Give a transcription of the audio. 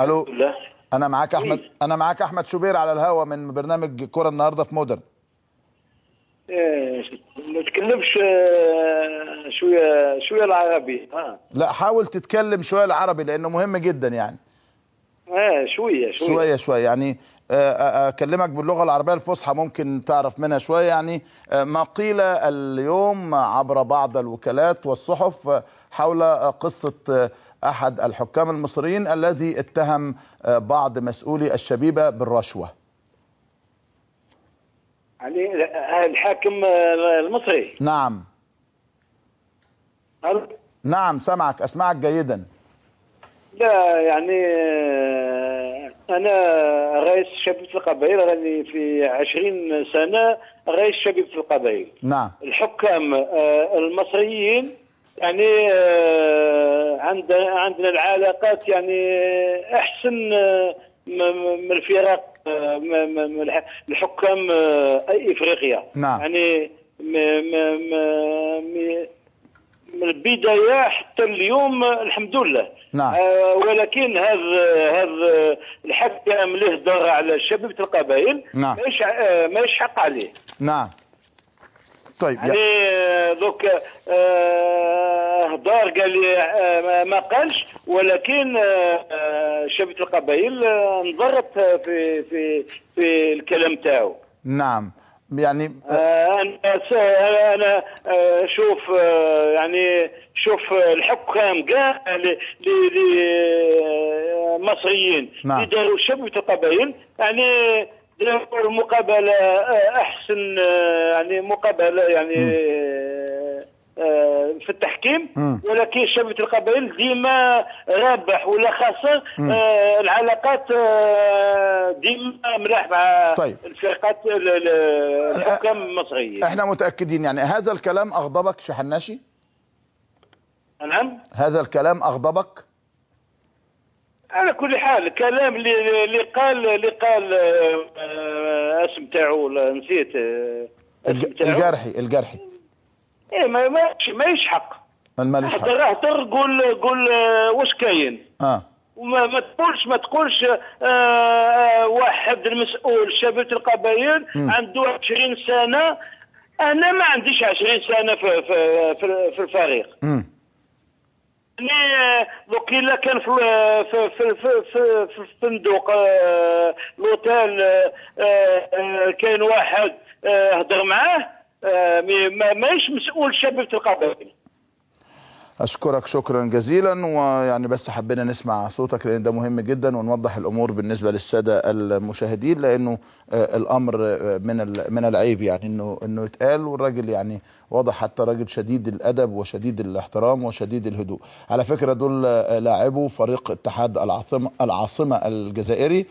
الو. لا. انا معاك احمد شوبير على الهوا من برنامج كرة النهارده في مودرن. ما تكلمش شويه العربي. لا، حاول تتكلم شويه العربي لانه مهم جدا يعني. شويه يعني. اكلمك باللغه العربيه الفصحى ممكن تعرف منها شويه يعني. ما قيل اليوم عبر بعض الوكالات والصحف حول قصه احد الحكام المصريين الذي اتهم بعض مسؤولي الشبيبه بالرشوه. يعني الحاكم المصري. نعم. نعم اسمعك جيدا. لا يعني أنا رئيس شبيبة القبائل، راني في 20 سنة رئيس شبيبة القبائل. نعم. الحكام المصريين يعني عندنا العلاقات يعني أحسن من الفرق، من الحكام إفريقيا. نعم. يعني من البداية حتى اليوم الحمد لله. نعم. ولكن هذا الحكام اللي هضر على شبيبة القبائل نعم. ما يشحق عليه. نعم. طيب يعني دوك هضر قال لي ما قالش، ولكن شبيبة القبائل انضرت في الكلام تاعو. نعم. يعني انا شوف يعني شوف الحكام كاع مصريين اللي داروا شبيبة القبائل يعني داروا مقابله احسن، يعني مقابله يعني في التحكيم. ولكن شبيبة القبائل ديما رابح ولا خاسر. العلاقات ديما ملاح مع الفرقات الحكام المصريين. احنا متأكدين. يعني هذا الكلام أغضبك شحناشي؟ نعم. هذا الكلام أغضبك؟ على كل حال الكلام اللي قال اسم تاعو نسيت اسم تاعو. الجرحي. ايه ما يشحق. مالوش حق. اهدر قول واش كاين. وما تقولش واحد المسؤول شبيبة القبائل عنده 20 سنة. انا ما عنديش 20 سنة في الفريق. يعني دوك الا كان في الفندق لوتيل كاين واحد هضر معاه ماهيش مسؤول شبيبة القبائل. أشكرك شكرا جزيلا. ويعني بس حبينا نسمع صوتك لأن ده مهم جدا ونوضح الأمور بالنسبة للسادة المشاهدين، لأنه الأمر من العيب يعني إنه يتقال. والراجل يعني واضح حتى راجل شديد الأدب وشديد الاحترام وشديد الهدوء. على فكرة دول لاعبوا فريق اتحاد العاصمة الجزائري.